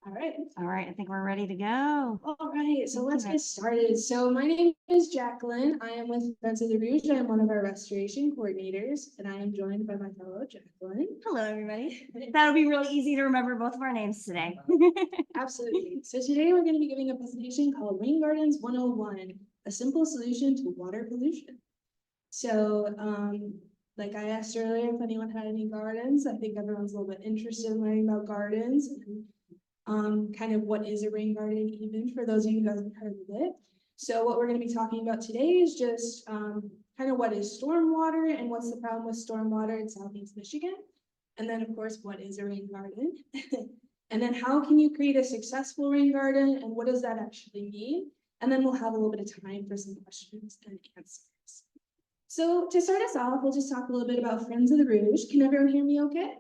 All right, I think we're ready to go. All right, so let's get started. So my name is Jacqueline. I am with Friends of the Rouge. I am one of our restoration coordinators, and I am joined by my fellow Jacqueline. Hello, everybody. That'll be really easy to remember both of our names today. Absolutely. So today we're going to be giving a presentation called Rain Gardens 101, a simple solution to water pollution. So, like I asked earlier, if anyone had any gardens, I think everyone's a little bit interested in learning about gardens and kind of what is a rain garden, even for those of you who haven't heard of it. So what we're going to be talking about today is just kind of what is stormwater and what's the problem with stormwater in Southeast Michigan. And then, of course, what is a rain garden? And then how can you create a successful rain garden and what does that actually mean? And then we'll have a little bit of time for some questions and answers. So to start us off, we'll just talk a little bit about Friends of the Rouge. Can everyone hear me okay?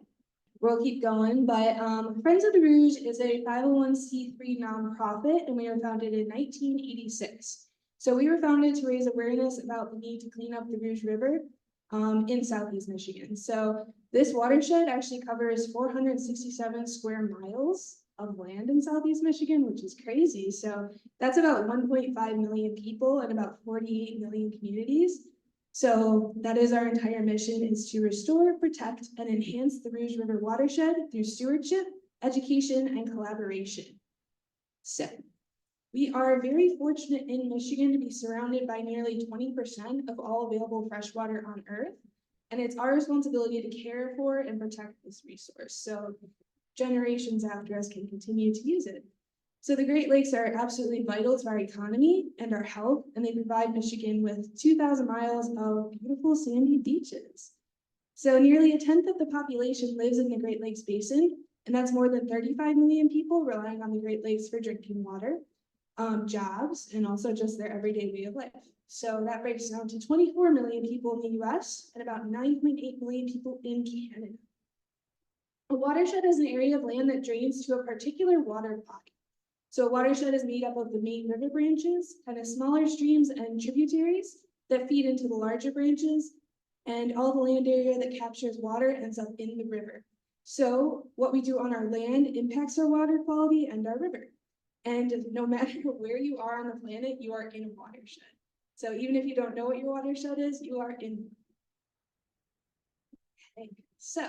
We'll keep going, but Friends of the Rouge is a 501c3 nonprofit, and we were founded in 1986. So we were founded to raise awareness about the need to clean up the Rouge River in Southeast Michigan. So this watershed actually covers 467 square miles of land in Southeast Michigan, which is crazy. So that's about 1.5 million people and about 48 million communities. So that is our entire mission, is to restore, protect, and enhance the Rouge River watershed through stewardship, education, and collaboration. So we are very fortunate in Michigan to be surrounded by nearly 20% of all available freshwater on Earth, and it's our responsibility to care for and protect this resource so generations after us can continue to use it. So the Great Lakes are absolutely vital to our economy and our health, and they provide Michigan with 2,000 miles of beautiful sandy beaches. So nearly a tenth of the population lives in the Great Lakes Basin, and that's more than 35 million people relying on the Great Lakes for drinking water, jobs, and also just their everyday way of life. So that breaks down to 24 million people in the US and about 9.8 million people in Canada. A watershed is an area of land that drains to a particular water pocket. So a watershed is made up of the main river branches, kind of smaller streams and tributaries that feed into the larger branches, and all the land area that captures water ends up in the river. So what we do on our land impacts our water quality and our river. And no matter where you are on the planet, you are in a watershed. So even if you don't know what your watershed is, you are in. Okay. So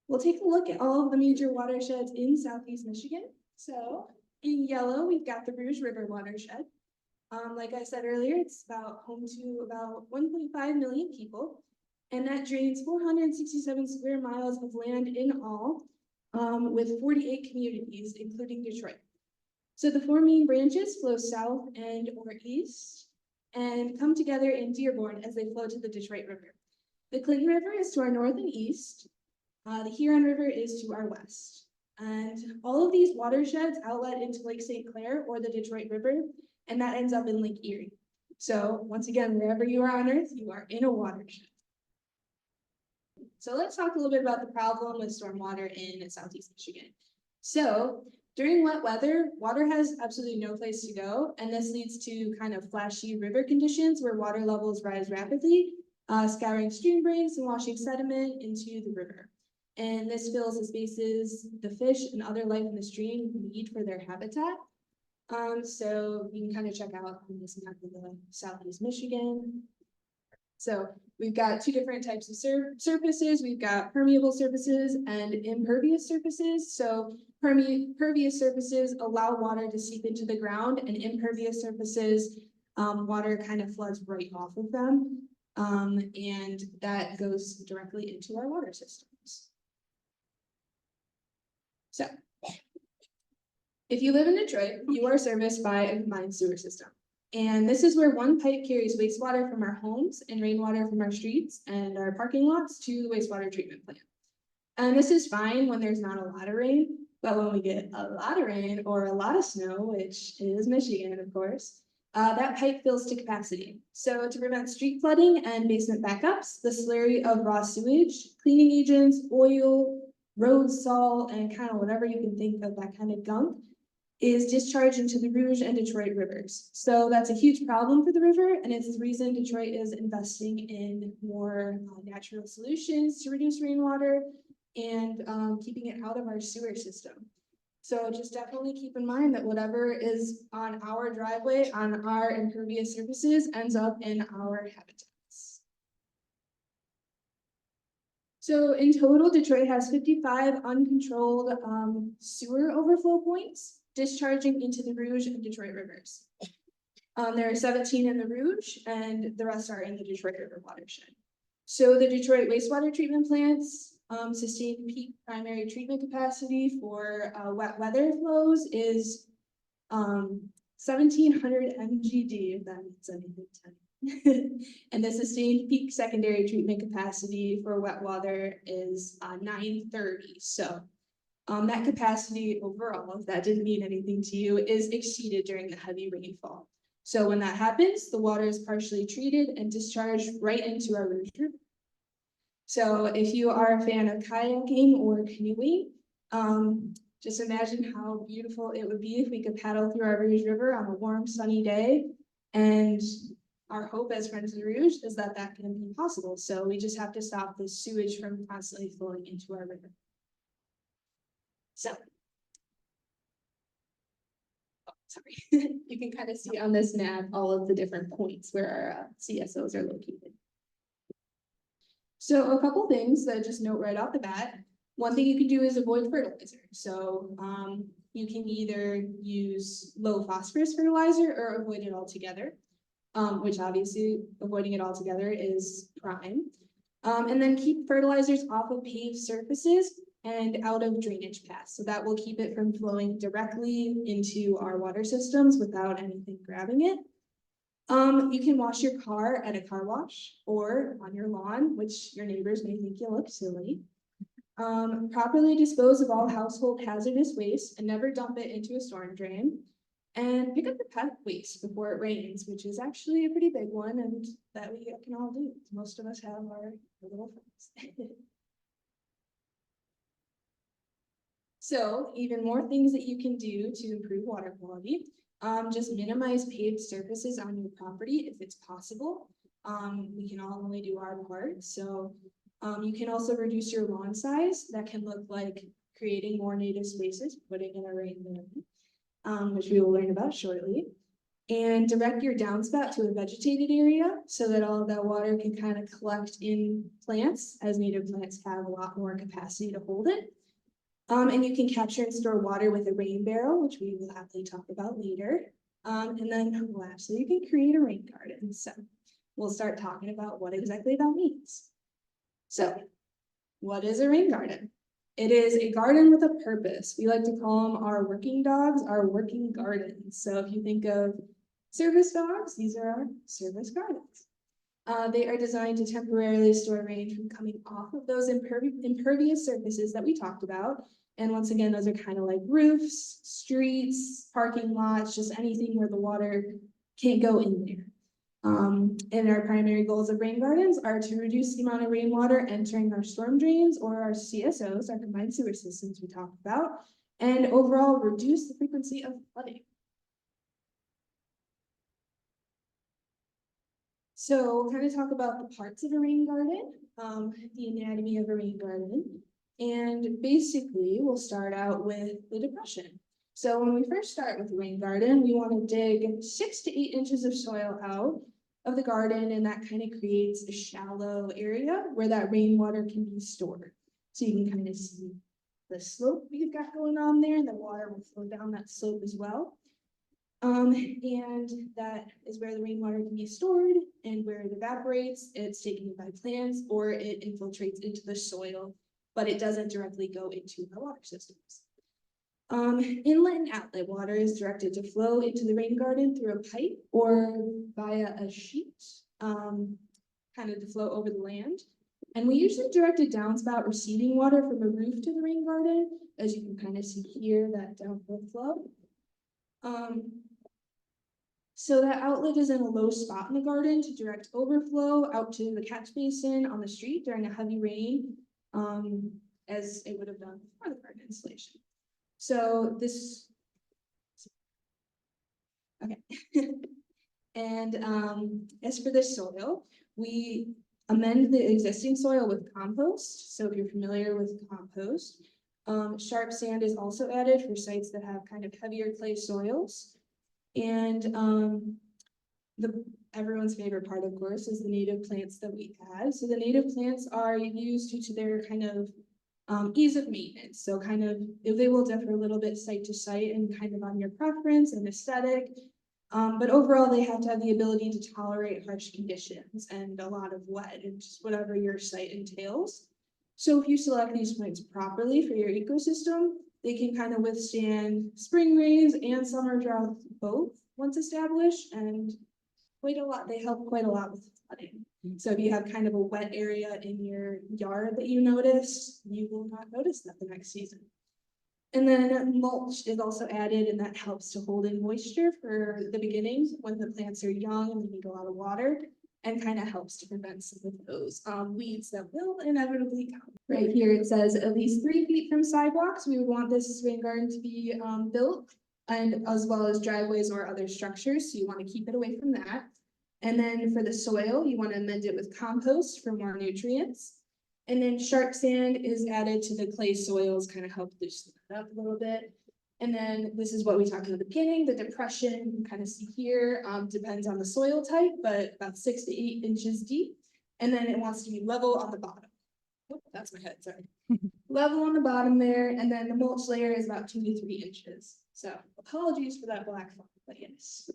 we'll take a look at all of the major watersheds in Southeast Michigan. So in yellow, we've got the Rouge River watershed. Like I said earlier, it's home to about 1.5 million people, and that drains 467 square miles of land in all, with 48 communities, including Detroit. So the four main branches flow south and or east and come together in Dearborn as they flow to the Detroit River. The Clinton River is to our north and east. The Huron River is to our west. And all of these watersheds outlet into Lake St. Clair or the Detroit River, and that ends up in Lake Erie. So once again, wherever you are on Earth, you are in a watershed. So let's talk a little bit about the problem with stormwater in Southeast Michigan. So during wet weather, water has absolutely no place to go, and this leads to kind of flashy river conditions where water levels rise rapidly, scouring stream banks and washing sediment into the river. And this fills the spaces the fish and other life in the stream need for their habitat. So you can kind of check out on this map of the Southeast Michigan. So we've got two different types of surfaces. We've got permeable surfaces and impervious surfaces. So pervious surfaces allow water to seep into the ground, and impervious surfaces, water kind of floods right off of them. And that goes directly into our water systems. So if you live in Detroit, you are serviced by a combined sewer system. And this is where one pipe carries wastewater from our homes and rainwater from our streets and our parking lots to the wastewater treatment plant. And this is fine when there's not a lot of rain, but when we get a lot of rain or a lot of snow, which is Michigan, of course, that pipe fills to capacity. So to prevent street flooding and basement backups, the slurry of raw sewage, cleaning agents, oil, road salt, and kind of whatever you can think of, that kind of gunk, is discharged into the Rouge and Detroit rivers. So that's a huge problem for the river, and it's the reason Detroit is investing in more natural solutions to reduce rainwater and keeping it out of our sewer system. So just definitely keep in mind that whatever is on our driveway, on our impervious surfaces, ends up in our habitats. So in total, Detroit has 55 uncontrolled sewer overflow points discharging into the Rouge and Detroit rivers. There are 17 in the Rouge and the rest are in the Detroit River watershed. So the Detroit wastewater treatment plants sustain peak primary treatment capacity for wet weather flows is 1,700 MGD, if that means anything to you. And the sustained peak secondary treatment capacity for wet water is 930. So that capacity overall, if that didn't mean anything to you, is exceeded during the heavy rainfall. So when that happens, the water is partially treated and discharged right into our Rouge River. So if you are a fan of kayaking or canoeing, just imagine how beautiful it would be if we could paddle through our Rouge River on a warm, sunny day. And our hope as Friends of the Rouge is that that can be possible. So we just have to stop the sewage from constantly flowing into our river. So, sorry, you can kind of see on this map all of the different points where our CSOs are located. So a couple things that just note right off the bat. One thing you can do is avoid fertilizer. So you can either use low phosphorus fertilizer or avoid it altogether, which obviously avoiding it altogether is prime. And then keep fertilizers off of paved surfaces and out of drainage paths. So that will keep it from flowing directly into our water systems without anything grabbing it. You can wash your car at a car wash or on your lawn, which your neighbors may think you look silly. Properly dispose of all household hazardous waste and never dump it into a storm drain. And pick up the pet waste before it rains, which is actually a pretty big one and that we can all do. Most of us have our little friends. So even more things that you can do to improve water quality. Just minimize paved surfaces on your property if it's possible. We can all only do our part. So you can also reduce your lawn size. That can look like creating more native spaces, putting in a rain garden, which we will learn about shortly. And direct your downspout to a vegetated area so that all of that water can kind of collect in plants, as native plants have a lot more capacity to hold it. And you can capture and store water with a rain barrel, which we will happily talk about later. And then lastly, you can create a rain garden. So we'll start talking about what exactly that means. So what is a rain garden? It is a garden with a purpose. We like to call them our working dogs, our working gardens. So if you think of service dogs, these are our service gardens. They are designed to temporarily store rain from coming off of those impervious surfaces that we talked about. And once again, those are kind of like roofs, streets, parking lots, just anything where the water can't go in there. And our primary goals of rain gardens are to reduce the amount of rainwater entering our storm drains or our CSOs, our combined sewer systems we talked about, and overall reduce the frequency of flooding. So we'll kind of talk about the parts of a rain garden, the anatomy of a rain garden. And basically, we'll start out with the depression. So when we first start with a rain garden, we want to dig 6 to 8 inches of soil out of the garden, and that kind of creates a shallow area where that rainwater can be stored. So you can kind of see the slope we've got going on there, and the water will flow down that slope as well. And that is where the rainwater can be stored, and where it evaporates, it's taken by plants or it infiltrates into the soil, but it doesn't directly go into our water systems. Inlet and outlet water is directed to flow into the rain garden through a pipe or via a sheet, kind of to flow over the land. And we usually direct a downspout receiving water from the roof to the rain garden, as you can kind of see here, that downward flow. So that outlet is in a low spot in the garden to direct overflow out to the catch basin on the street during a heavy rain, as it would have done before the garden installation. So this, okay. And as for the soil, we amend the existing soil with compost. So if you're familiar with compost, Sharp sand is also added for sites that have kind of heavier clay soils. And everyone's favorite part, of course, is the native plants that we add. So the native plants are used due to their kind of ease of maintenance. So kind of, they will differ a little bit site to site and kind of on your preference and aesthetic. But overall, they have to have the ability to tolerate harsh conditions and a lot of wet and just whatever your site entails. So if you select these plants properly for your ecosystem, they can kind of withstand spring rains and summer drought both once established, and quite a lot, they help quite a lot with flooding. So if you have kind of a wet area in your yard that you notice, you will not notice that the next season. And then mulch is also added, and that helps to hold in moisture for the beginning when the plants are young and they need a lot of water, and kind of helps to prevent some of those weeds that will inevitably come. Right here it says at least 3 feet from sidewalks. We would want this rain garden to be built, and as well as driveways or other structures. So you want to keep it away from that. And then for the soil, you want to amend it with compost for more nutrients. And then sharp sand is added to the clay soils, kind of help loosen that up a little bit. And then this is what we talked about at the beginning, the depression, you can kind of see here, depends on the soil type, but about 6 to 8 inches deep. And then it wants to be level on the bottom. Oh, that's my head, sorry. Level on the bottom there, and then the mulch layer is about 2 to 3 inches. So apologies for that black font, but yes.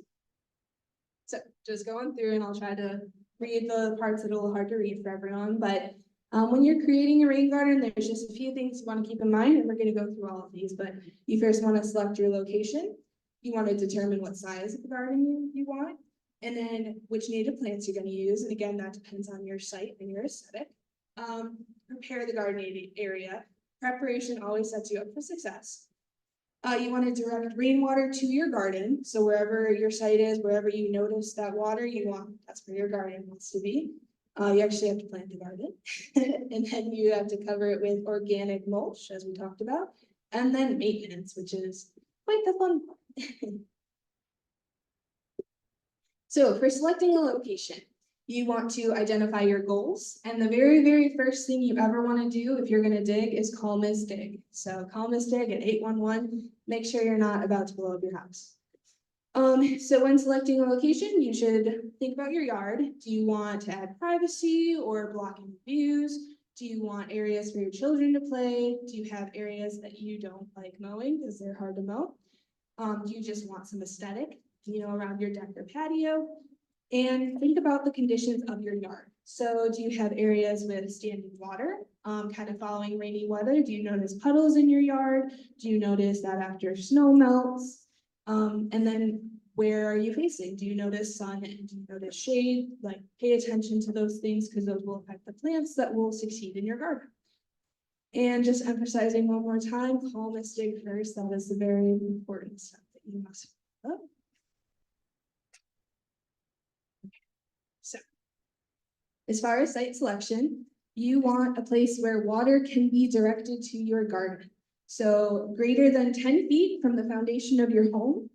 So just going through, and I'll try to read the parts that are a little hard to read for everyone, but when you're creating a rain garden, there's just a few things you want to keep in mind, and we're going to go through all of these, but you first want to select your location. You want to determine what size of the garden you want, and then which native plants you're going to use. And again, that depends on your site and your aesthetic. Prepare the garden area. Preparation always sets you up for success. You want to direct rainwater to your garden. So wherever your site is, wherever you notice that water, that's where your garden wants to be. You actually have to plant the garden, and then you have to cover it with organic mulch, as we talked about, and then maintenance, which is quite the fun part. So for selecting a location, you want to identify your goals, and the very, very first thing you ever want to do if you're going to dig is call Ms. Dig. So call Ms. Dig at 811, make sure you're not about to blow up your house. So when selecting a location, you should think about your yard. Do you want to add privacy or blocking views? Do you want areas for your children to play? Do you have areas that you don't like mowing because they're hard to mow? Do you just want some aesthetic, around your deck or patio? And think about the conditions of your yard. So do you have areas with standing water, kind of following rainy weather? Do you notice puddles in your yard? Do you notice that after snow melts? And then where are you facing? Do you notice sun and do you notice shade? Like, pay attention to those things because those will affect the plants that will succeed in your garden. And just emphasizing one more time, call Ms. Dig first. That is the very important step that you must follow. So, as far as site selection, you want a place where water can be directed to your garden. So greater than 10 feet from the foundation of your home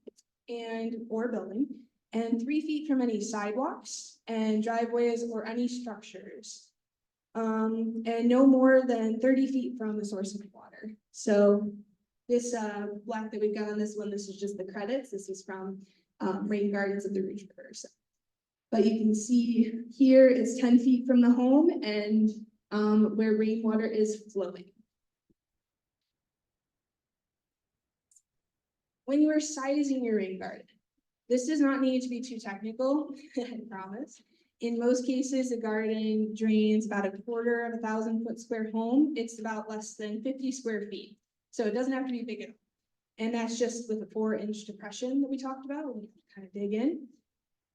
or building, and 3 feet from any sidewalks and driveways or any structures. And no more than 30 feet from the source of water. So this black that we've got on this one, this is just the credits. This is from Rain Gardens of the Rouge River. So, but you can see here it's 10 feet from the home and where rainwater is flowing. When you are sizing your rain garden, this does not need to be too technical, I promise. In most cases, a garden drains about 1/4 of a 1,000-foot square home. It's about less than 50 square feet. So it doesn't have to be big enough. And that's just with a 4-inch depression that we talked about, when you kind of dig in.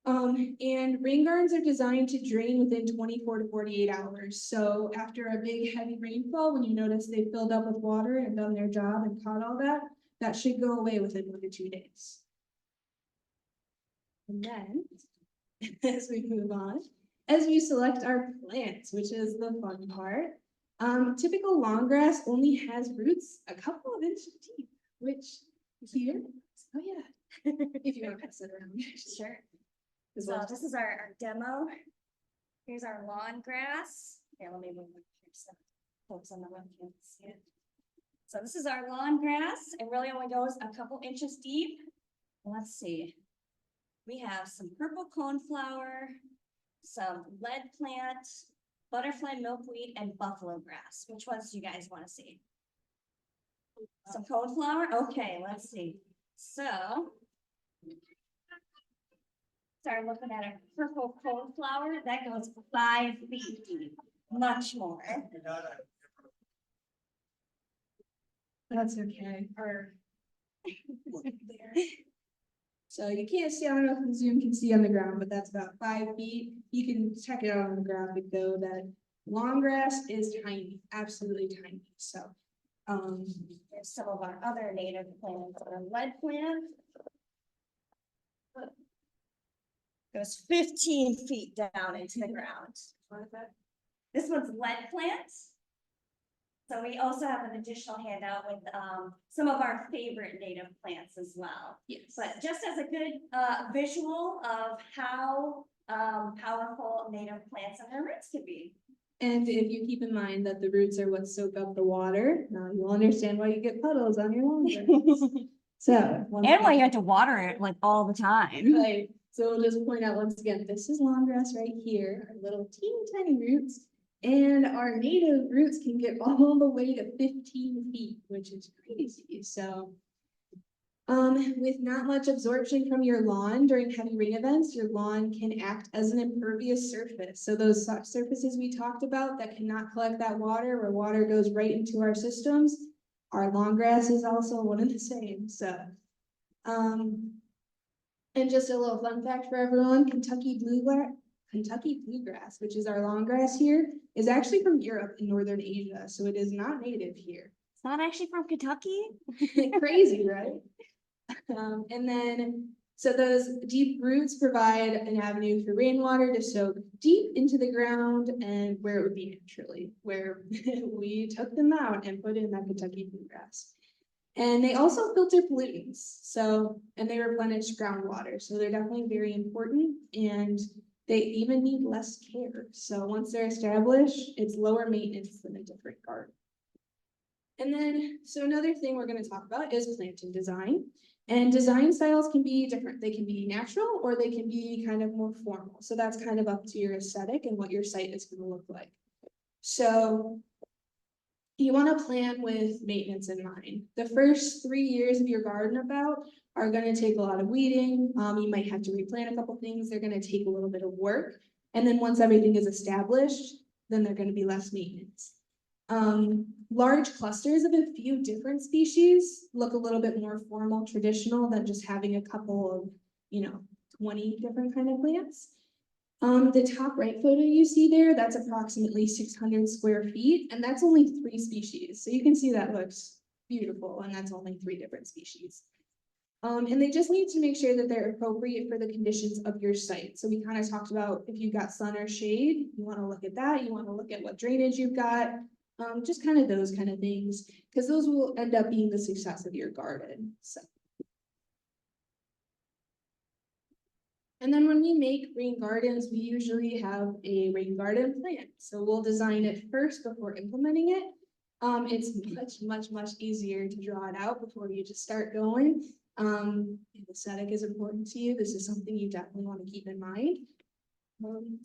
And rain gardens are designed to drain within 24 to 48 hours. So after a big heavy rainfall, when you notice they filled up with water and done their job and caught all that, that should go away within 1 to 2 days. And then, as we move on, as we select our plants, which is the fun part, typical lawn grass only has roots a couple of inches deep, which here, oh yeah, if you want to pass it around. Sure. So this is our demo. Here's our lawn grass. Here, let me move it here so folks on the web can't see it. So this is our lawn grass. It really only goes a couple inches deep. Let's see. We have some purple coneflower, some lead plant, butterfly milkweed, and buffalo grass. Which ones do you guys want to see? Some coneflower? Okay, let's see. So start looking at a purple coneflower. That goes 5 feet deep, much more. That's okay. Or so you can't see, I don't know if the Zoom can see on the ground, but that's about 5 feet. You can check it out on the graphic though, that long grass is tiny, absolutely tiny. So There's some of our other native plants. Our lead plant goes 15 feet down into the ground. This one's lead plants. So we also have an additional handout with some of our favorite native plants as well. yes. But just as a good visual of how powerful native plants and their roots can be. And if you keep in mind that the roots are what soak up the water, now you'll understand why you get puddles on your lawn. So And why you have to water it like all the time. right. So we'll just point out once again, this is long grass right here, our little teeny tiny roots. And our native roots can get all the way to 15 feet, which is crazy. So with not much absorption from your lawn during heavy rain events, your lawn can act as an impervious surface. So those surfaces we talked about that cannot collect that water, where water goes right into our systems, our lawn grass is also one of the same. So, and just a little fun fact for everyone, Kentucky bluegrass, which is our long grass here, is actually from Europe and Northern Asia. So it is not native here. It's not actually from Kentucky. Crazy, right? And then, so those deep roots provide an avenue for rainwater to soak deep into the ground and where it would be naturally, where we took them out and put in that Kentucky bluegrass. And they also filter pollutants, so, and they replenish groundwater, so they're definitely very important, and they even need less care. So once they're established, it's lower maintenance than a different garden. And then, so another thing we're going to talk about is planting design. And design styles can be different. They can be natural or they can be kind of more formal. So that's kind of up to your aesthetic and what your site is going to look like. So you want to plan with maintenance in mind. The first 3 years of your garden are going to take a lot of weeding. You might have to replant a couple things. They're going to take a little bit of work. And then once everything is established, then they're going to be less maintenance. Large clusters of a few different species look a little bit more formal, traditional than just having a couple of, 20 different kind of plants. The top right photo you see there, that's approximately 600 square feet, and that's only 3 species. So you can see that looks beautiful, and that's only 3 different species. And they just need to make sure that they're appropriate for the conditions of your site. So we kind of talked about if you've got sun or shade, you want to look at that. You want to look at what drainage you've got. Just kind of those kind of things, because those will end up being the success of your garden. So. And then when we make rain gardens, we usually have a rain garden plan. So we'll design it first before implementing it. It's much easier to draw it out before you just start going. If aesthetic is important to you, this is something you definitely want to keep in mind.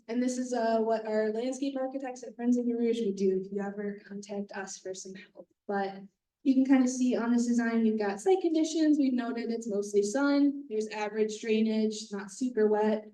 And this is what our landscape architects at Friends of the Rouge would do if you ever contact us for some help. But you can kind of see on this design, we've got site conditions. We've noted it's mostly sun. There's average drainage, not super wet.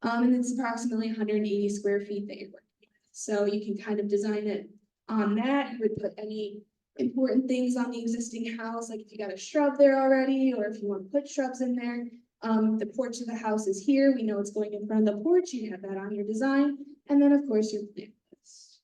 And it's approximately 180 square feet that you're working with. So you can kind of design it on that. You would put any important things on the existing house, like if you got a shrub there already, or if you want to put shrubs in there. The porch of the house is here. We know it's going in front of the porch. You have that on your design. And then of course your plant list.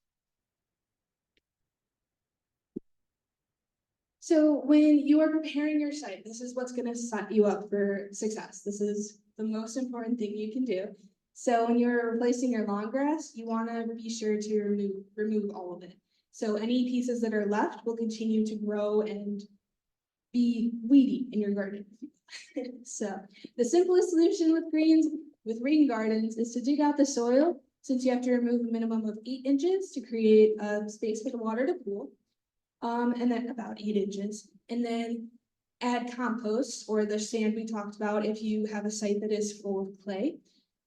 So when you are preparing your site, this is what's going to set you up for success. This is the most important thing you can do. So when you're replacing your lawn grass, you want to be sure to remove all of it. So any pieces that are left will continue to grow and be weedy in your garden. So the simplest solution with rain gardens is to dig out the soil, since you have to remove a minimum of 8 inches to create a space for the water to pool. and then about 8 inches. And then add compost or the sand we talked about if you have a site that is full of clay.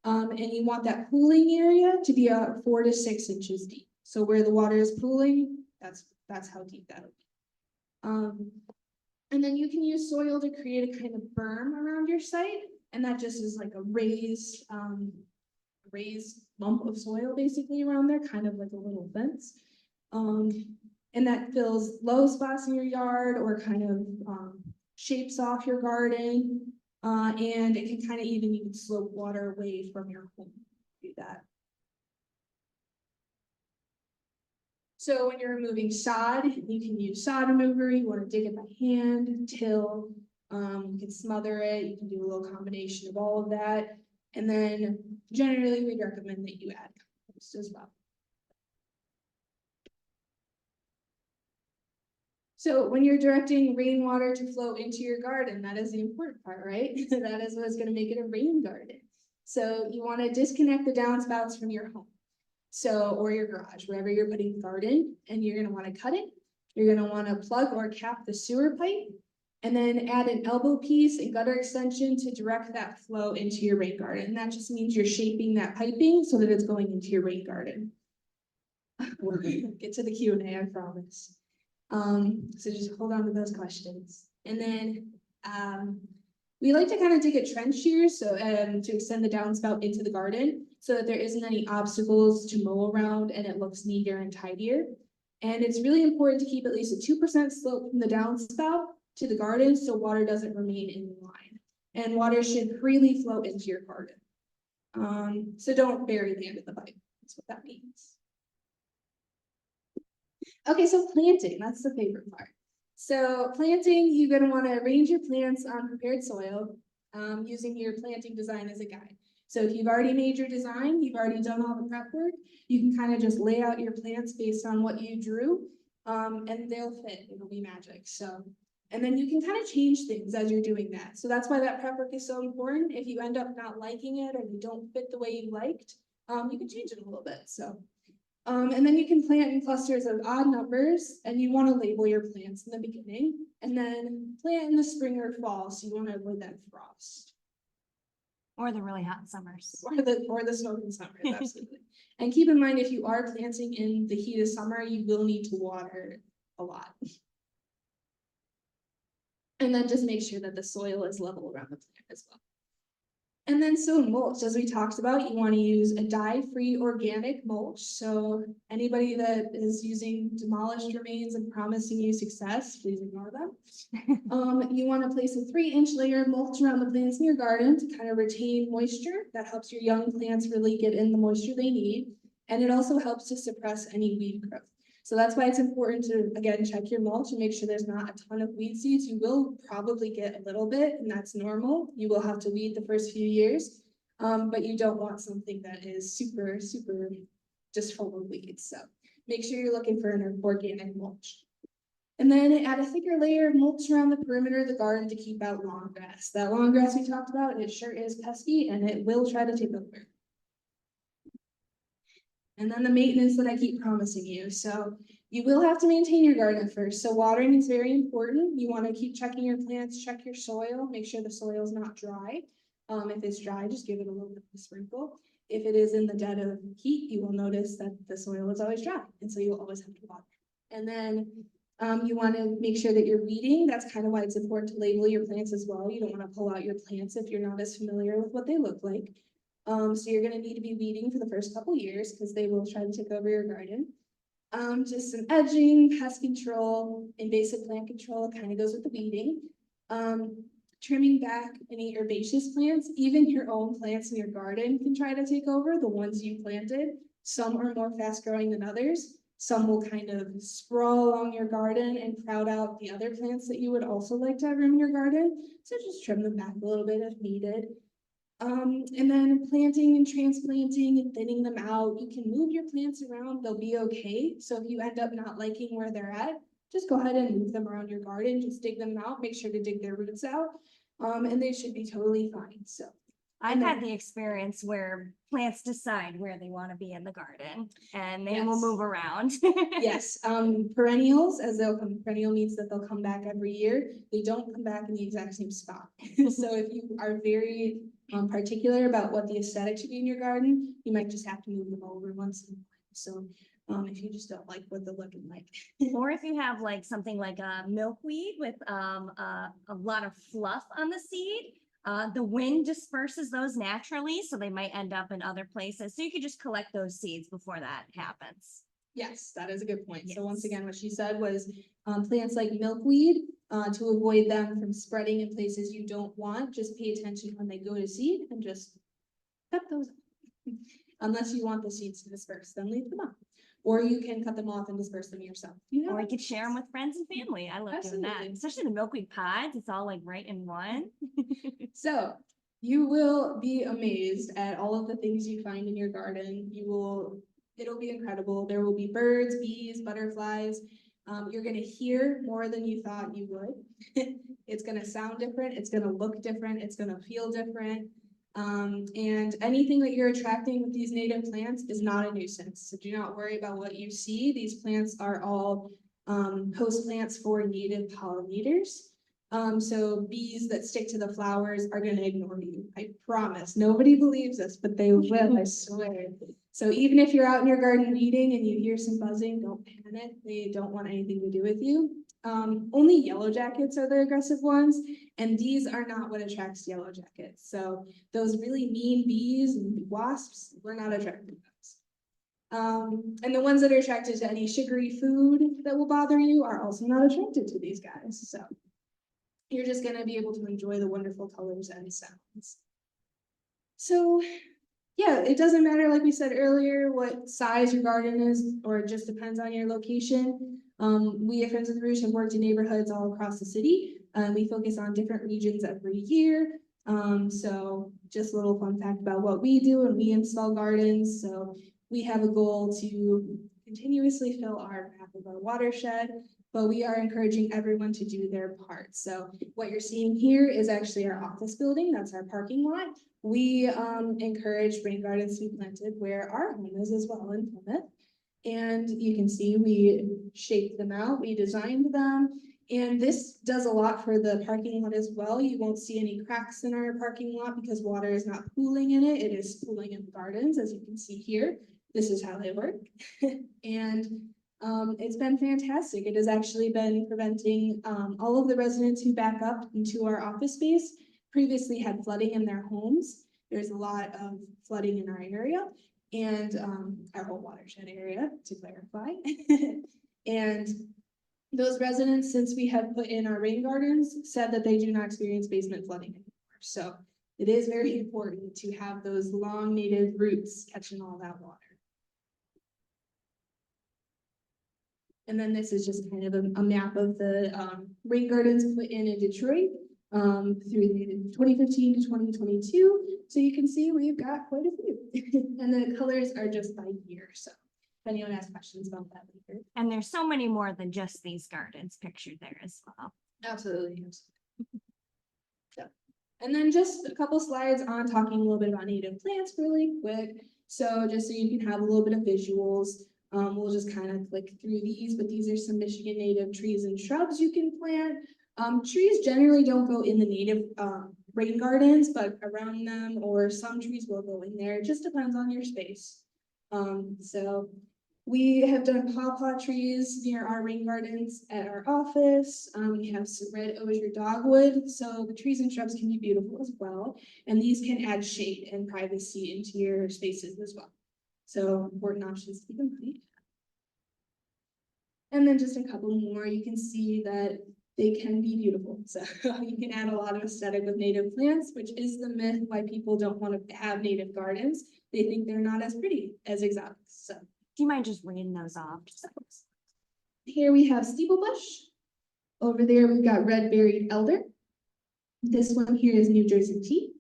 And you want that pooling area to be 4 to 6 inches deep. So where the water is pooling, that's how deep that'll be. And then you can use soil to create a kind of berm around your site, and that just is like a raised lump of soil basically around there, kind of like a little fence. And that fills low spots in your yard or kind of shapes off your garden. And it can kind of even slope water away from your home. Do that. So when you're removing sod, you can use sod remover. You want to dig it by hand, till. You can smother it. You can do a little combination of all of that. And then generally we recommend that you add compost as well. So when you're directing rainwater to flow into your garden, that is the important part, right? That is what's going to make it a rain garden. So you want to disconnect the downspouts from your home. So, or your garage, wherever you're putting the garden, and you're going to want to cut it. You're going to want to plug or cap the sewer pipe, and then add an elbow piece and gutter extension to direct that flow into your rain garden. And that just means you're shaping that piping so that it's going into your rain garden. We're going to get to the Q&A, I promise. So just hold on to those questions. And then we like to kind of dig a trench here so to extend the downspout into the garden so that there isn't any obstacles to mow around and it looks neater and tidier. And it's really important to keep at least a 2% slope from the downspout to the garden so water doesn't remain in line. And water should freely flow into your garden. So don't bury the end of the pipe. That's what that means. Okay, so planting, that's the favorite part. So planting, you're going to want to arrange your plants on prepared soil using your planting design as a guide. So if you've already made your design, you've already done all the prep work, you can kind of just lay out your plants based on what you drew, and they'll fit, it'll be magic. So, and then you can kind of change things as you're doing that. So that's why that prep work is so important. If you end up not liking it or you don't fit the way you liked, you can change it a little bit. So. And then you can plant in clusters of odd numbers, and you want to label your plants in the beginning, and then plant in the spring or fall, so you want to avoid that frost. Or the really hot summers. Or the smoking summers, absolutely. And keep in mind, if you are planting in the heat of summer, you will need to water a lot. And then just make sure that the soil is level around the plant as well. And then so mulch, as we talked about, you want to use a dye-free organic mulch. So anybody that is using demolished remains and promising you success, please ignore them. You want to place a 3-inch layer of mulch around the plants in your garden to kind of retain moisture. That helps your young plants really get in the moisture they need. And it also helps to suppress any weed growth. So that's why it's important to, again, check your mulch and make sure there's not a ton of weed seeds. You will probably get a little bit, and that's normal. You will have to weed the first few years, but you don't want something that is super just full of weeds. So make sure you're looking for an organic mulch. And then add a thicker layer of mulch around the perimeter of the garden to keep out lawn grass. That lawn grass we talked about, it sure is pesky, and it will try to take over. And then the maintenance that I keep promising you. So you will have to maintain your garden first. So watering is very important. You want to keep checking your plants, check your soil, make sure the soil is not dry. If it's dry, just give it a little bit of a sprinkle. If it is in the dead of heat, you will notice that the soil is always dry. And so you'll always have to water. And then you want to make sure that you're weeding. That's kind of why it's important to label your plants as well. You don't want to pull out your plants if you're not as familiar with what they look like. So you're going to need to be weeding for the first couple years because they will try to take over your garden. Just some edging, pest control, invasive plant control kind of goes with the weeding. Trimming back any herbaceous plants, even your own plants in your garden can try to take over, the ones you planted. Some are more fast growing than others. Some will kind of sprawl along your garden and crowd out the other plants that you would also like to have room in your garden. So just trim them back a little bit if needed. And then planting and transplanting and thinning them out. You can move your plants around, they'll be okay. So if you end up not liking where they're at, just go ahead and move them around your garden, just dig them out, make sure to dig their roots out. And they should be totally fine. So I've And had then- the experience where plants decide where they want to be in the garden and they will Yes. move around. Yes, perennials, as they'll come, perennial means that they'll come back every year. They don't come back in the exact same spot. So if you are very particular about what the aesthetic should be in your garden, you might just have to move them over once in a while. So if you just don't like what they're looking like. Or if you have like something like a milkweed with a lot of fluff on the seed, the wind disperses those naturally, so they might end up in other places. So you could just collect those seeds before that happens. Yes, that is a good point. So once Yes. again, what she said was plants like milkweed, to avoid them from spreading in places you don't want, just pay attention when they go to seed and just cut those. Unless you want the seeds to disperse, then leave them up. Or you can cut them off and disperse them yourself. Or you could share them with friends and family. I love doing that, Absolutely. especially the milkweed pods. It's all like right in one. So you will be amazed at all of the things you find in your garden. It'll be incredible. There will be birds, bees, butterflies. You're gonna hear more than you thought you would. It's gonna sound different. It's gonna look different. It's gonna feel different. And anything that you're attracting with these native plants is not a nuisance. So do not worry about what you see. These plants are all host plants for native pollinators. So bees that stick to the flowers are gonna ignore you. I promise. Nobody believes us, but they will, I swear. So even if you're out in your garden weeding and you hear some buzzing, don't panic. They don't want anything to do with you. Only yellow jackets are the aggressive ones, and these are not what attracts yellow jackets. So those really mean bees and wasps, we're not attracted to those. And the ones that are attracted to any sugary food that will bother you are also not attracted to these guys. So you're just gonna be able to enjoy the wonderful colors and sounds. So yeah, it doesn't matter, like we said earlier, what size your garden is, or it just depends on your location. We at Friends of the Roost have worked in neighborhoods all across the city. We focus on different regions every year. So just a little fun fact about what we do when we install gardens. So we have a goal to continuously fill our half of our watershed, but we are encouraging everyone to do their part. So what you're seeing here is actually our office building. That's our parking lot. We encourage rain gardens to be planted where our home is as well in Plymouth. And you can see we shaped them out, we designed them, and this does a lot for the parking lot as well. You won't see any cracks in our parking lot because water is not pooling in it. It is pooling in the gardens, as you can see here. This is how they work. And it's been fantastic. It has actually been preventing all of the residents who back up into our office space previously had flooding in their homes. There's a lot of flooding in our area and our whole watershed area, to clarify. And those residents, since we have put in our rain gardens, said that they do not experience basement flooding anymore. So it is very important to have those long native roots catching all that water. And then this is just kind of a map of the rain gardens put in Detroit through the 2015 to 2022. So you can see we've got quite a few. And the colors are just by year. So if anyone has questions about that later. And there's so many more than just these gardens pictured there as well. Absolutely. So, and then just a couple slides on talking a little bit about native plants really quick. So just so you can have a little bit of visuals. We'll just kind of click through these, but these are some Michigan native trees and shrubs you can plant. Trees generally don't go in the native rain gardens, but around them, or some trees will go in there. It just depends on your space. So we have done pawpaw trees near our rain gardens at our office. We have some red osier dogwood, so the trees and shrubs can be beautiful as well. And these can add shade and privacy into your spaces as well. So important options to keep in mind. And then just a couple more, you can see that they can be beautiful. So you can add a lot of aesthetic with native plants, which is the myth why people don't want to have native gardens. They think they're not as pretty as exotics. So Do you mind just reading those off? here we have steeplebush. Over there, we've got red-berried elder. This one here is New Jersey tea.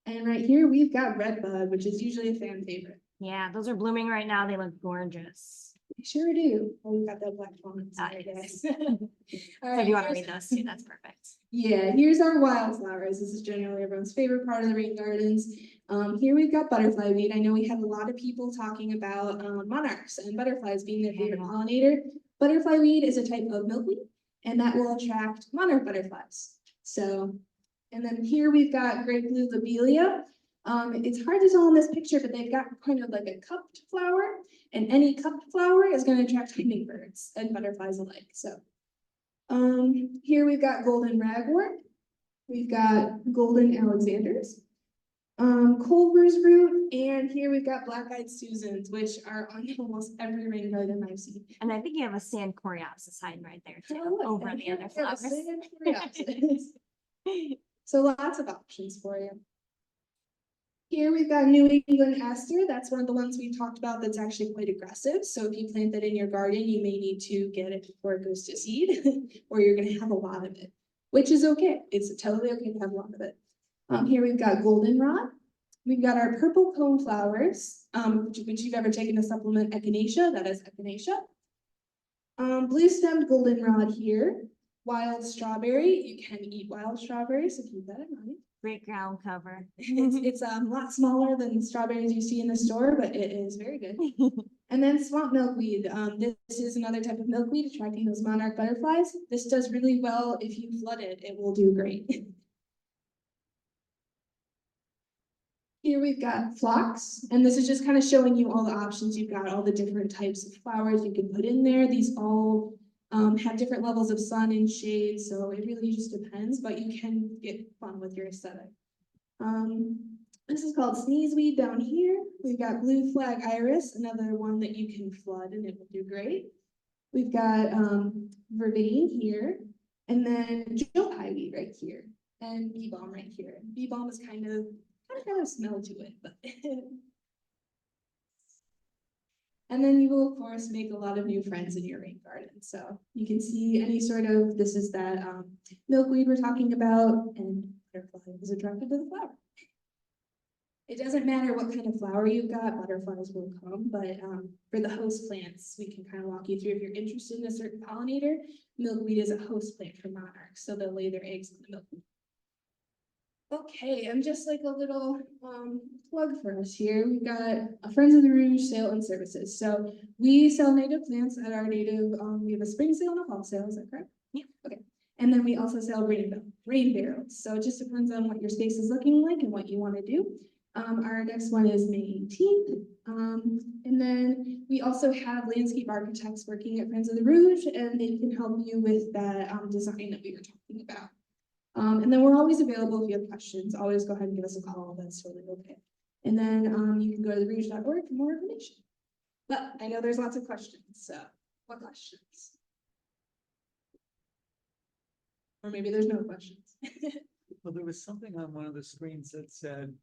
And right here, we've got redbud, which is usually a fan favorite. Yeah, those are blooming right now. They look gorgeous. I sure do. Oh, we got that black font. Ah, Sorry, yes. guys. All So right, if you want to here's- read those too, that's perfect. Yeah, here's our wildflowers. This is generally everyone's favorite part of the rain gardens. Here we've got butterfly weed. I know we have a lot of people talking about monarchs and butterflies being their favorite Yeah. pollinator. Butterfly weed is a type of milkweed, and that will attract monarch butterflies. So, and then here we've got great blue lobelia. It's hard to tell in this picture, but they've got kind of like a cupped flower, and any cupped flower is going to attract hummingbirds and butterflies alike. So. Here we've got golden ragwort. We've got golden Alexanders, Culver's root, and here we've got black-eyed Susans, which are on almost every rain garden I've seen. And I think you have a sand coreopsis hiding right there Oh, too, look, over and the here other we have a flowers. sand coreopsis. So lots of options for you. Here we've got New England aster. That's one of the ones we talked about that's actually quite aggressive. So if you plant that in your garden, you may need to get it before it goes to seed, or you're gonna have a lot of it, which is okay. It's totally okay to have a lot of it. Here we've got goldenrod. We've got our purple cone flowers, which you've ever taken to supplement echinacea, that is echinacea. Blue stemmed goldenrod here. Wild strawberry, you can eat wild strawberries, so keep that in mind. Great ground cover. It's a lot smaller than strawberries you see in the store, but it is very good. And then swamp milkweed. This is another type of milkweed attracting those monarch butterflies. This does really well if you flood it. It will do great. Here we've got phlox, and this is just kind of showing you all the options you've got, all the different types of flowers you can put in there. These all have different levels of sun and shade, so it really just depends, but you can get fun with your aesthetic. This is called sneezeweed down here. We've got blue flag iris, another one that you can flood and it will do great. We've got vervain here, and then joe pie weed right here, and bee balm right here. Bee balm is kind of a smell to it, but and then you will, of course, make a lot of new friends in your rain garden. So you can see any sort of, this is that milkweed we're talking about, and butterfly is attracted to the flower. It doesn't matter what kind of flower you've got, butterflies will come, but for the host plants, we can kind of walk you through. If you're interested in a certain pollinator, milkweed is a host plant for monarchs, so they'll lay their eggs on the milkweed. Okay, and just like a little plug for us here, we've got a Friends of the Rouge sale and services. So we sell native plants at our native, we have a spring sale and a fall sale, is that correct? Yeah. Okay, and then we also sell rain barrels. So it just depends on what your space is looking like and what you want to do. Our next one is May 18th. And then we also have landscape architects working at Friends of the Rouge, and they can help you with that design that we were talking about. And then we're always available if you have questions. Always go ahead and give us a call. That's totally okay. And then you can go to therouge.org for more information. But I know there's lots of questions. So what questions? Or maybe there's no questions. Well, there was something on one of the screens that said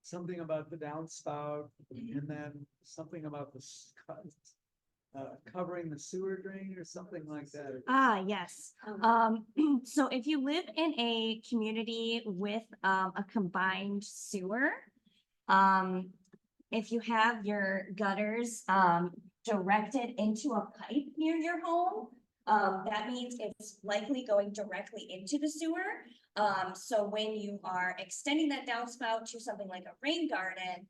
something about the downspout and then something about the covering the sewer drain or something like that. Ah, yes. So if you live in a community with a combined sewer, if you have your gutters directed into a pipe near your home, that means it's likely going directly into the sewer. So when you are extending that downspout to something like a rain garden,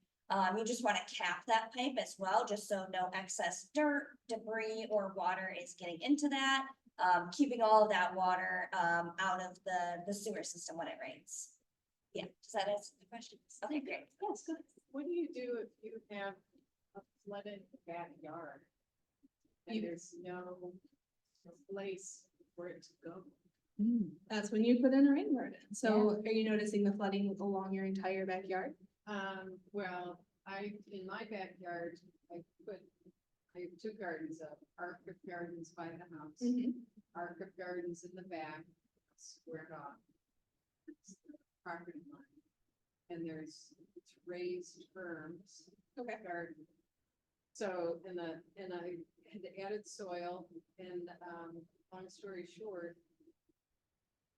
you just want to cap that pipe as well, just so no excess dirt, debris, or water is getting into that, keeping all of that water out of the sewer system when it rains. Yeah, does that answer the question? Okay, great. Yes, good. What do you do if you have a flooded backyard? And there's no place for it to go? That's when you put in a rain garden. So are you noticing the flooding along your entire backyard? Well, in my backyard, I have two gardens up, Arc of Gardens by the house, Arc of Gardens in the back, squared off. It's the property line. And it's raised berms. Okay. Garden. So, and I had added soil and, long story short,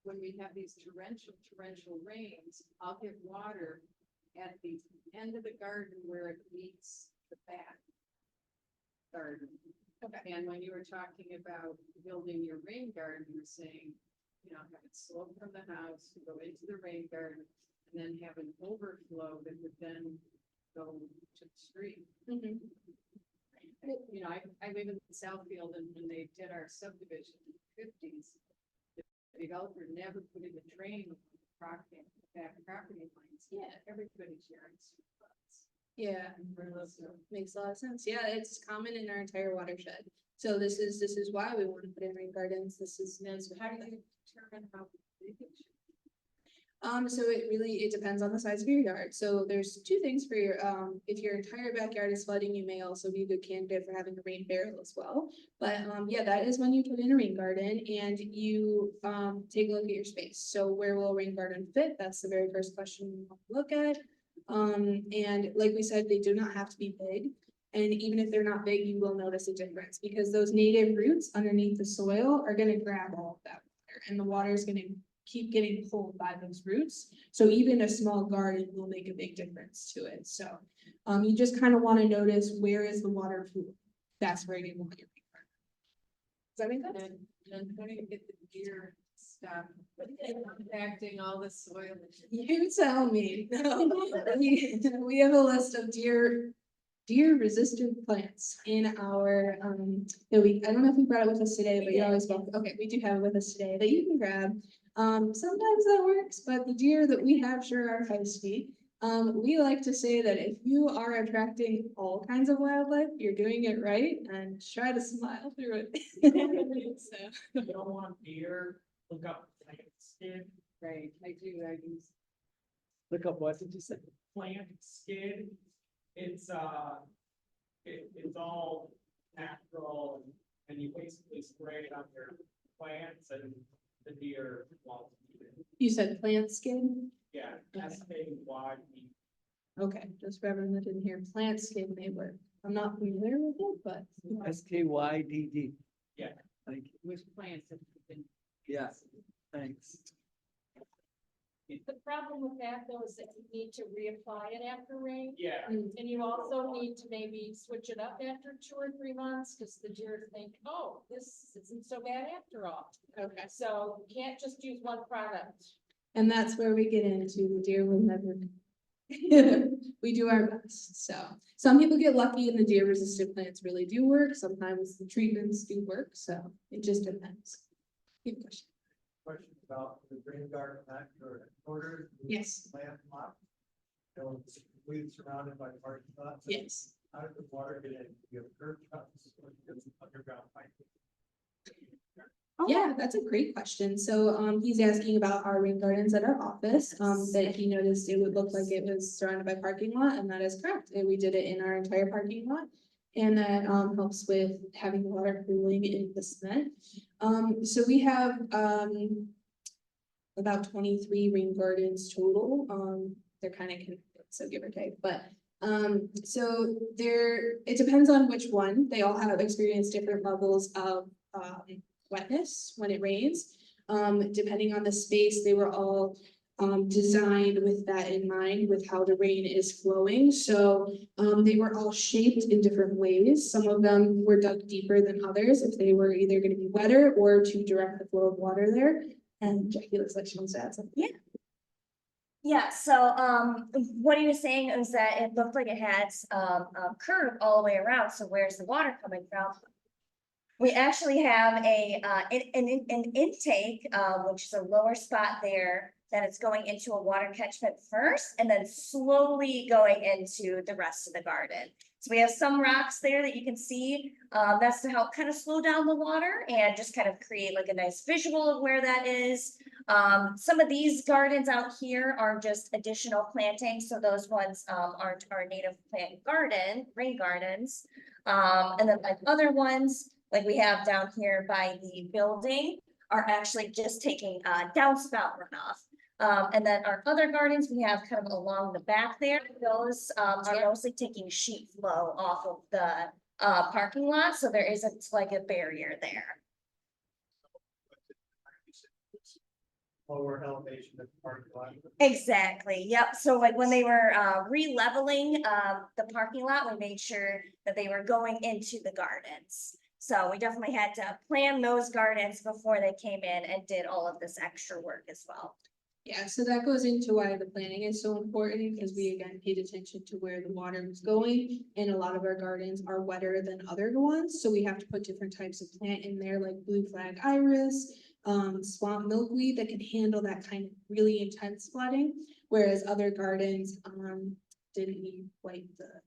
when we have these torrential rains, I'll get water at the end of the garden where it meets the back. garden. Okay. And when you were talking about building your rain garden, you were saying, you know, have it slope from the house, go into the rain garden, and then have an overflow that would then go to the street. Mhm. You know, I live in Southfield, and when they did our subdivision in the fifties, the developer never put in a drain on the property, back property lines. Yeah, everybody's yards. Yeah, makes a lot of sense. Yeah, it's common in our entire watershed. So this is why we want to put in rain gardens. This is, So how do you determine how big it should be? so it depends on the size of your yard. So there's two things for your, if your entire backyard is flooding, you may also be a good candidate for having a rain barrel as well. But, yeah, that is when you put in a rain garden and you, take a look at your space. So where will a rain garden fit? That's the very first question you want to look at. And like we said, they do not have to be big. And even if they're not big, you will notice a difference because those native roots underneath the soil are gonna grab all of that water and the water is gonna keep getting pulled by those roots. So even a small garden will make a big difference to it. So, you just kind of want to notice where is the water pool? That's where you want your garden. Does that make sense? And then how do you get the deer stuff, impacting all the soil? You tell me. No, we have a list of deer resistant plants in our, I don't know if we brought it with us today, but you always welcome. Okay, we do have it with us today that you can grab. Sometimes that works, but the deer that we have sure are feisty. We like to say that if you are attracting all kinds of wildlife, you're doing it right and try to smile through it. So, You don't want deer, look up plant skid, Right, I use. Look up, what did you say? plant skid. It's it's all natural and you basically spray it on your plants and the deer won't eat it. you said plant skin? Yeah, SKYD. Okay, just for everyone that didn't hear, plant skin may work. I'm not familiar with it, but. SKYDD. Yeah. Thank you. With plants that you can. Yeah, thanks. The problem with that though is that you need to reapply it after rain. Yeah, And you also need to maybe switch it up after 2 or 3 months, because the deer think, oh, this isn't so bad after all. Okay. So you can't just use one product. And that's where we get into the deer will never. We do our best, so some people get lucky and the deer resistant plants really do work. Sometimes the treatments do work, so it just depends. Good question. Question about the green garden at your headquarters. Yes. Land lot. So it's completely surrounded by parking lots. Yes. How did the water get in? You have curb cuts, or it's underground piping? Yeah, that's a great question. So, he's asking about our rain gardens at our office, that he noticed it would look like it was surrounded by parking lot, and that is correct. And we did it in our entire parking lot. And that, helps with having water pooling in the cement. So we have, about 23 rain gardens total. They're kind of connected, so give or take, but so it depends on which one. They all have experienced different levels of wetness when it rains. Depending on the space, they were all designed with that in mind, with how the rain is flowing. So they were all shaped in different ways. Some of them were dug deeper than others if they were either going to be wetter or to direct the flow of water there. And Jackie looks like she wants to add something. Yeah. Yeah, so, what he was saying is that it looked like it had, a curve all the way around, so where's the water coming from? We actually have an intake, which is a lower spot there, that it's going into a water catchment first, and then slowly going into the rest of the garden. So we have some rocks there that you can see, that's to help kind of slow down the water and just kind of create like a nice visual of where that is. Some of these gardens out here are just additional plantings, so those ones, aren't our native plant garden, rain gardens. And then like other ones, like we have down here by the building, are actually just taking downspout runoff. And then our other gardens, we have kind of along the back there, those are mostly taking sheet flow off of the parking lot, so there isn't like a barrier there. lower elevation of the parking lot. Exactly, yep, so like when they were re-leveling the parking lot, we made sure that they were going into the gardens. So we definitely had to plan those gardens before they came in and did all of this extra work as well. Yeah, so that goes into why the planning is so important, because we again paid attention to where the water was going. And a lot of our gardens are wetter than other ones, so we have to put different types of plant in there, like blue flag iris, swamp milkweed that can handle that kind of really intense flooding. Whereas other gardens, didn't need quite the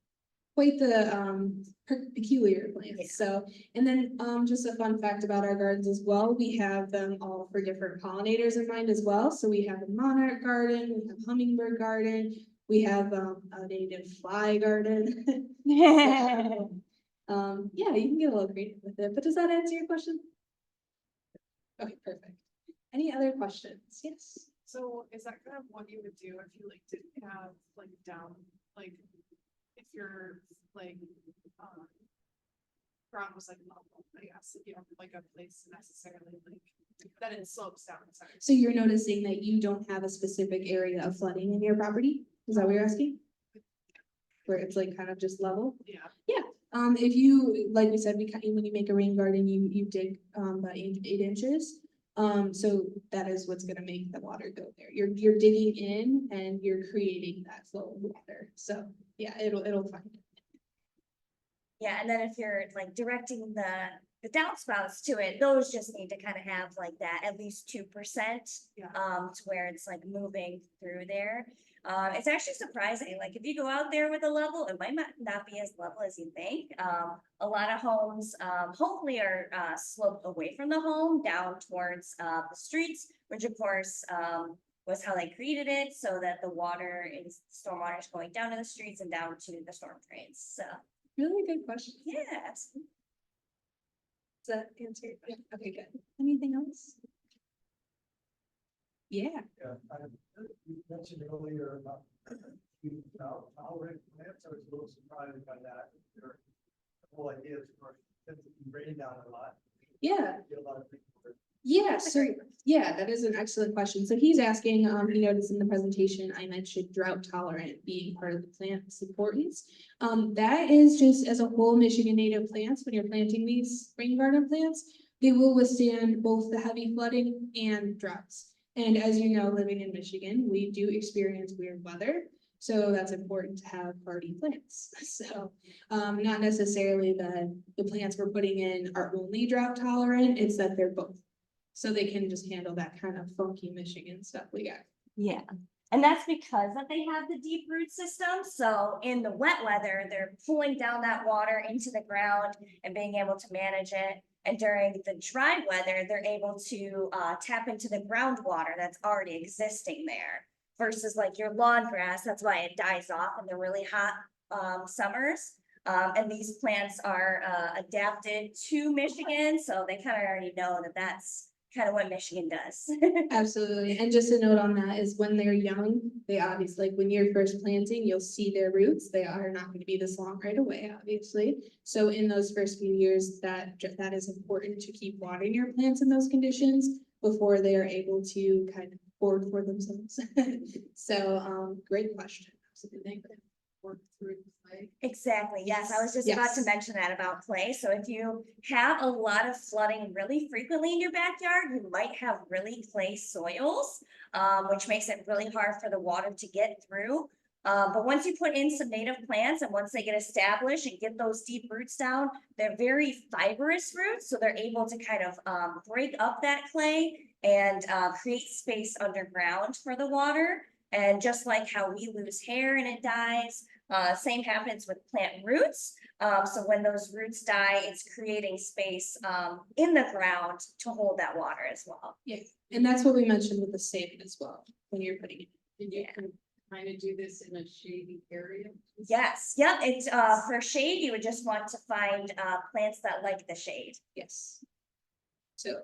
peculiar Yeah. plants, so. And then, just a fun fact about our gardens as well, we have them all for different pollinators in mind as well, so we have a monarch garden, we have hummingbird garden, we have, a native fly garden. Yeah, you can get a little creative with it, but does that answer your question? Okay, perfect. Any other questions? Yes. So is that kind of what you would do if you like didn't have like down, like if you're like, ground was like level, I guess, if you don't have like a place necessarily like that it slopes down, sorry. So you're noticing that you don't have a specific area of flooding in your property? Is that what you're asking? Where it's like kind of just level? Yeah. If you, like we said, when you make a rain garden, you dig, about 8 inches. So that is what's gonna make the water go there. You're digging in and you're creating that flow of water. So, yeah, it'll find it. Yeah, and then if you're like directing the downspouts to it, those just need to kind of have like that at least 2%. Yeah. To where it's like moving through there. It's actually surprising, like if you go out there with a level, it might not be as level as you think. A lot of homes, hopefully are sloped away from the home down towards the streets, which of course was how they created it, so that the stormwater is going down to the streets and down to the storm drains, so. Really good question. Yes. Does that answer your question? Okay, good. Anything else? Yeah. Yeah, you mentioned earlier about tolerant plants, I was a little surprised by that. The whole idea is, of course, since it's been raining down a lot. Yeah. A lot of people are. Yeah, so, yeah, that is an excellent question. So he's asking, he noticed in the presentation, I mentioned drought tolerant being part of the plant's importance. That is just as a whole Michigan native plants, when you're planting these rain garden plants, they will withstand both the heavy flooding and droughts. And as you know, living in Michigan, we do experience weird weather. So that's important to have hardy plants. So, not necessarily the plants we're putting in are only drought tolerant, it's that they're both. So they can just handle that kind of funky Michigan stuff we got. Yeah, and that's because that they have the deep root system, so in the wet weather, they're pulling down that water into the ground and being able to manage it. And during the dry weather, they're able to tap into the groundwater that's already existing there. Versus like your lawn grass, that's why it dies off in the really hot summers. And these plants are adapted to Michigan, so they kind of already know that that's kind of what Michigan does. Absolutely, and just a note on that is when they're young, they obviously, like when you're first planting, you'll see their roots. They are not going to be this long right away, obviously. So in those first few years, that is important to keep watering your plants in those conditions before they are able to kind of board for themselves. So, great question. Absolutely. Work through the play. Exactly, yes, I was just about to Yes. mention that about clay. So if you have a lot of flooding really frequently in your backyard, you might have really clay soils, which makes it really hard for the water to get through. But once you put in some native plants and once they get established and get those deep roots down, they're very fibrous roots, so they're able to kind of break up that clay and create space underground for the water. And just like how we lose hair and it dies, same happens with plant roots. So when those roots die, it's creating space in the ground to hold that water as well. Yeah, and that's what we mentioned with the sand as well, when you're putting it. And you can kind of do this in a shady area. Yes, yep, it's for shade, you would just want to find plants that like the shade. Yes. So,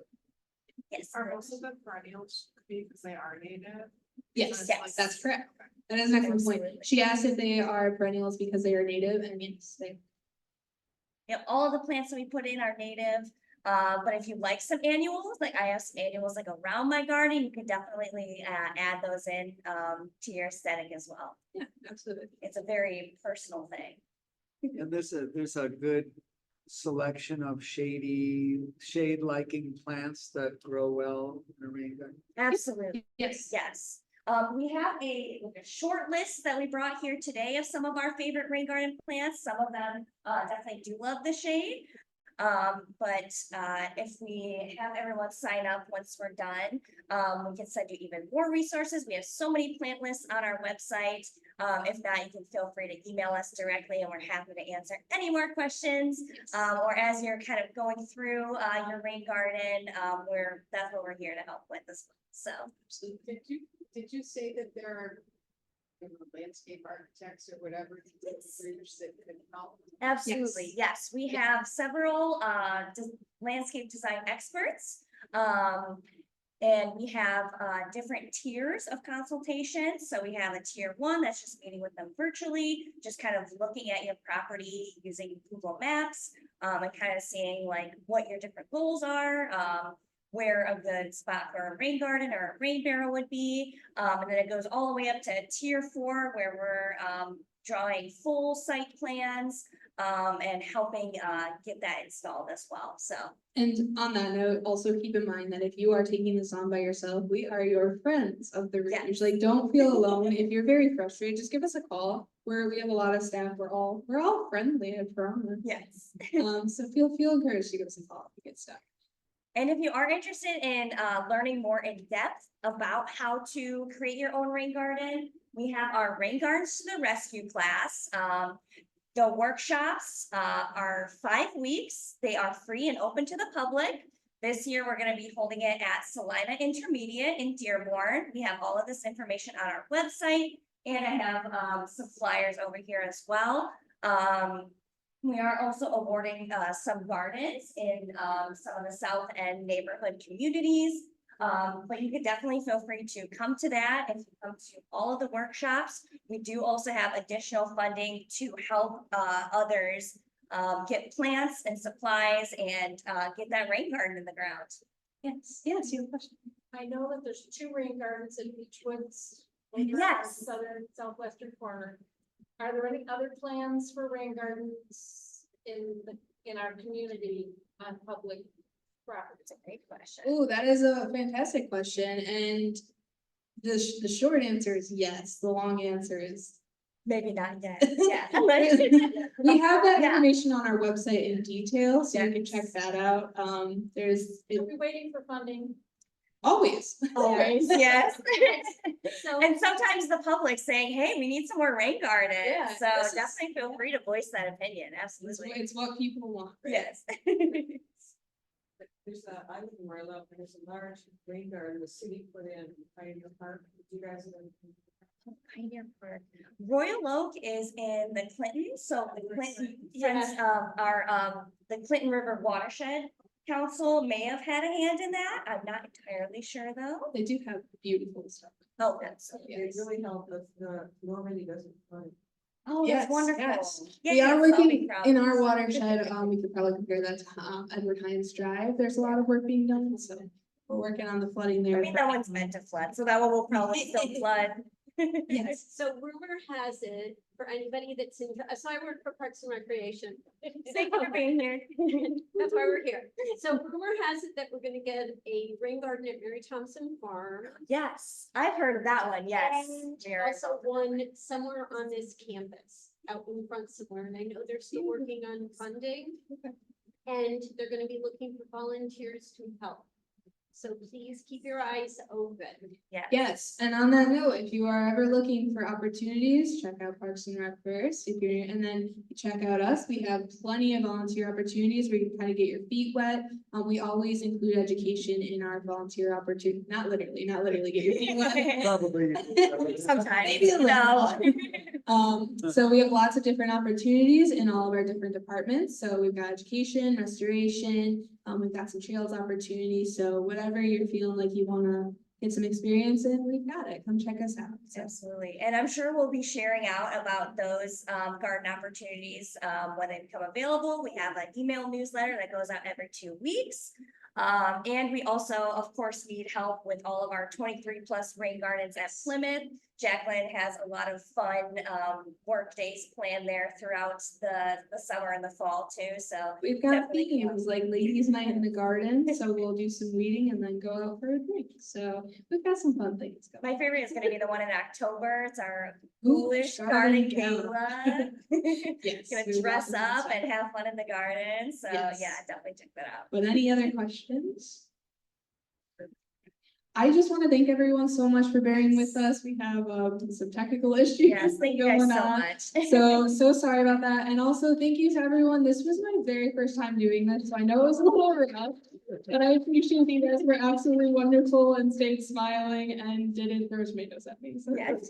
Yes. Are most of the perennials because they are native? yes, Yes. that's correct. That is an excellent point. Absolutely. She asked if they are perennials because they are native, and yes, they. Yep, all of the plants that we put in are native. But if you like some annuals, like I have some annuals like around my garden, you can definitely add those in to your aesthetic as well. Yeah, absolutely. It's a very personal thing. And there's a good selection of shade liking plants that grow well in a rain garden. Absolutely. Yes. Yes. We have a short list that we brought here today of some of our favorite rain garden plants. Some of them definitely do love the shade. But if we have everyone sign up once we're done, we can send you even more resources. We have so many plant lists on our website. If not, you can feel free to email us directly and we're happy to answer any more questions. Or as you're kind of going through your rain garden, that's what we're here to help with as well. So Did you say that there are landscape architects or whatever groups that could help? absolutely, yes, we have several landscape design experts. And we have different tiers of consultation. So we have a tier 1 that's just meeting with them virtually, just kind of looking at your property using Google Maps, and kind of seeing like what your different goals are, where a good spot for a rain garden or a rain barrel would be. And then it goes all the way up to tier 4, where we're drawing full site plans and helping get that installed as well. So. And on that note, also keep in mind that if you are taking this on by yourself, we are your friends of the range. Yes. Like, don't feel alone. If you're very frustrated, just give us a call. We have a lot of staff. We're all friendly, I promise. Yes. So feel encouraged to give us a call if you get stuck. And if you are interested in learning more in depth about how to create your own rain garden, we have our Rain Gardens to the Rescue class. The workshops are 5 weeks. They are free and open to the public. This year, we're going to be holding it at Salina Intermediate in Dearborn. We have all of this information on our website, and I have some flyers over here as well. We are also awarding some gardens in some of the South End neighborhood communities. But you could definitely feel free to come to that and to come to all of the workshops. We do also have additional funding to help others get plants and supplies and get that rain garden in the ground. Yes, you have a question. I know that there's 2 rain gardens in Beechwoods. Yes. Southern, southwestern corner. Are there any other plans for rain gardens in our community on public property? It's a great question. Oh, that is a fantastic question. And the short answer is yes. The long answer is Maybe not yet. Yeah. we have that Yeah. information on our website in detail, so you can Yes. check that out. Are we waiting for funding? Always. Always, yes. So, And sometimes the public saying, hey, we need some more rain garden. Yeah, So this is- definitely feel free to voice that opinion. Absolutely. It's what people want. Yes. There's a, I live in Royal Oak, and there's a large rain garden the city put in Pioneer Park. Do you guys know? Pioneer Park. Royal Oak is in the Clinton, so the Clinton, Yeah. friends, the Clinton River Watershed Council may have had a hand in that. I'm not entirely sure though. They do have beautiful stuff. Oh, that's, It really helped us, Normandy doesn't fund. oh, Yes, that's wonderful. yes. Yeah, We are yeah, solving working in our problems. watershed. We could probably compare that to Edward Hines Drive. There's a lot of work being done, so we're working on the flooding I there. mean, that one's meant to flood, so that one will probably still flood. Yes. So rumor has it, for anybody that's in, so I work for Parks and Recreation. Thank you for being here. That's why we're here. So rumor has it that we're gonna get a rain garden at Mary Thompson Farm. Yes, I've heard of that one, yes. And Very also one somewhere on this campus, out in front somewhere, and I know they're still working on funding. And they're gonna be looking for volunteers to help. So please keep your eyes open. Yes, and on that note, if you are ever looking for opportunities, check out Parks and Rec first. And then check out us. We have plenty of volunteer opportunities where you can kind of get your feet wet. We always include education in our volunteer opportunity. Not literally get your feet wet. Probably. Sometimes, Maybe a no. So we have lots of different opportunities in all of our different departments. So we've got education, restoration, we've got some trails opportunities. So whatever you're feeling like you wanna get some experience in, we've got it. Come check us out. So, Absolutely, and I'm sure we'll be sharing out about those garden opportunities when they become available. We have an email newsletter that goes out every 2 weeks. And we also, of course, need help with all of our 23+ rain gardens at Plymouth. Jacqueline has a lot of fun work days planned there throughout the summer and the fall too, so. we've got Definitely themes like ladies night in the garden, so we'll do some weeding and then go out for a drink. So we've got some fun things going. My favorite is gonna be the one in October. It's our Ooh, Foolish garden Garden gala. Gala. Yes, Gonna we have dress lots of fun up stuff. and have fun in the garden, so Yes. yeah, definitely check that out. But any other questions? I just want to thank everyone so much for bearing with us. We have some technical issues Yes, thank you guys going so on. much. So sorry about that. And also thank you to everyone. This was my very first time doing this, so I know it was a little rough. But I appreciate you guys were absolutely wonderful and stayed smiling and didn't throw tomatoes at me. So Yes.